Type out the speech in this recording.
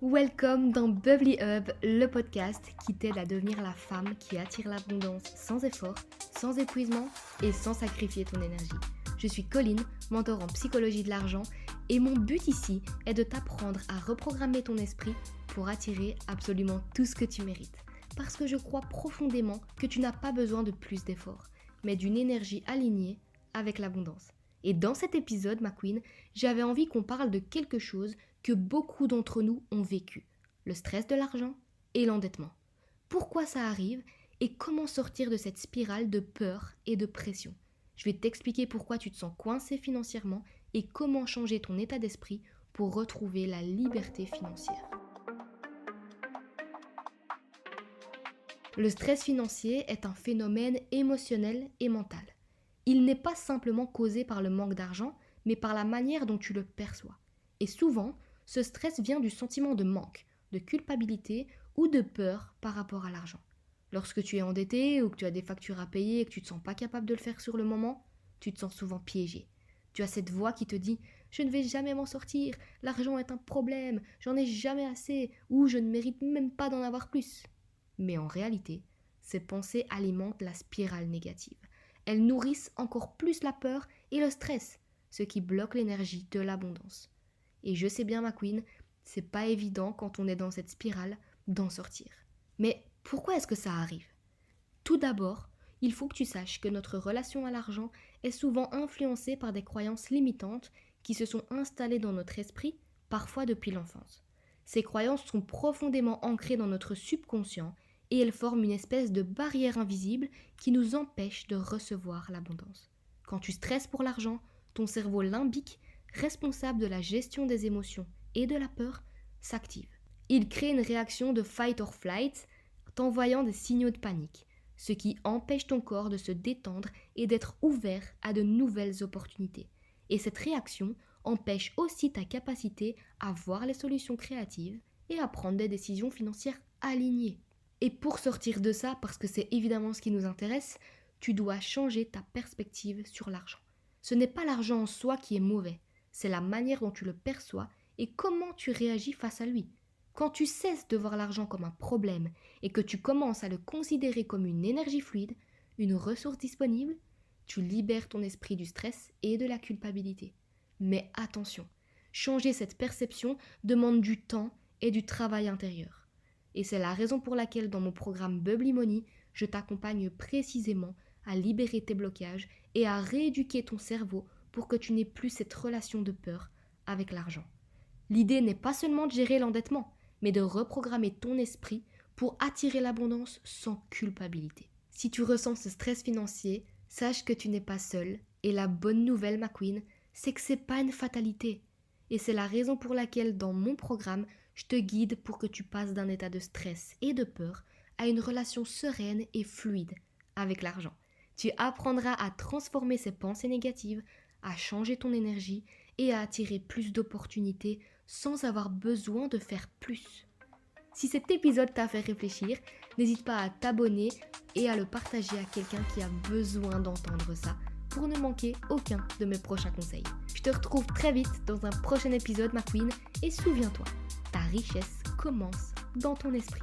Welcome dans Bubbly Hub, le podcast qui t'aide à devenir la femme qui attire l'abondance sans effort, sans épuisement et sans sacrifier ton énergie. Je suis Colline, mentor en psychologie de l'argent et mon but ici est de t'apprendre à reprogrammer ton esprit pour attirer absolument tout ce que tu mérites. Parce que je crois profondément que tu n'as pas besoin de plus d'efforts, mais d'une énergie alignée avec l'abondance. Et dans cet épisode, ma queen, j'avais envie qu'on parle de quelque chose que beaucoup d'entre nous ont vécu, le stress de l'argent et l'endettement. Pourquoi ça arrive et comment sortir de cette spirale de peur et de pression. Je vais t'expliquer pourquoi tu te sens coincé financièrement et comment changer ton état d'esprit pour retrouver la liberté financière. Le stress financier est un phénomène émotionnel et mental. Il n'est pas simplement causé par le manque d'argent, mais par la manière dont tu le perçois. Et souvent, ce stress vient du sentiment de manque, de culpabilité ou de peur par rapport à l'argent. Lorsque tu es endetté ou que tu as des factures à payer et que tu ne te sens pas capable de le faire sur le moment, tu te sens souvent piégé. Tu as cette voix qui te dit « Je ne vais jamais m'en sortir, l'argent est un problème, j'en ai jamais assez ou je ne mérite même pas d'en avoir plus. » Mais en réalité, ces pensées alimentent la spirale négative. Elles nourrissent encore plus la peur et le stress, ce qui bloque l'énergie de l'abondance. Et je sais bien ma queen, c'est pas évident quand on est dans cette spirale d'en sortir. Mais pourquoi est-ce que ça arrive ? Tout d'abord, il faut que tu saches que notre relation à l'argent est souvent influencée par des croyances limitantes qui se sont installées dans notre esprit, parfois depuis l'enfance. Ces croyances sont profondément ancrées dans notre subconscient et elles forment une espèce de barrière invisible qui nous empêche de recevoir l'abondance. Quand tu stresses pour l'argent, ton cerveau limbique, responsable de la gestion des émotions et de la peur, s'active. Il crée une réaction de fight or flight, t'envoyant des signaux de panique, ce qui empêche ton corps de se détendre et d'être ouvert à de nouvelles opportunités. Et cette réaction empêche aussi ta capacité à voir les solutions créatives et à prendre des décisions financières alignées. Et pour sortir de ça, parce que c'est évidemment ce qui nous intéresse, tu dois changer ta perspective sur l'argent. Ce n'est pas l'argent en soi qui est mauvais, c'est la manière dont tu le perçois et comment tu réagis face à lui. Quand tu cesses de voir l'argent comme un problème et que tu commences à le considérer comme une énergie fluide, une ressource disponible, tu libères ton esprit du stress et de la culpabilité. Mais attention, changer cette perception demande du temps et du travail intérieur. Et c'est la raison pour laquelle dans mon programme Bubbly Money, je t'accompagne précisément à libérer tes blocages et à rééduquer ton cerveau pour que tu n'aies plus cette relation de peur avec l'argent. L'idée n'est pas seulement de gérer l'endettement, mais de reprogrammer ton esprit pour attirer l'abondance sans culpabilité. Si tu ressens ce stress financier, sache que tu n'es pas seul et la bonne nouvelle, ma queen, c'est que c'est pas une fatalité. Et c'est la raison pour laquelle dans mon programme, je te guide pour que tu passes d'un état de stress et de peur à une relation sereine et fluide avec l'argent. Tu apprendras à transformer ces pensées négatives, à changer ton énergie et à attirer plus d'opportunités sans avoir besoin de faire plus. Si cet épisode t'a fait réfléchir, n'hésite pas à t'abonner et à le partager à quelqu'un qui a besoin d'entendre ça pour ne manquer aucun de mes prochains conseils. Je te retrouve très vite dans un prochain épisode, ma queen, et souviens-toi, ta richesse commence dans ton esprit.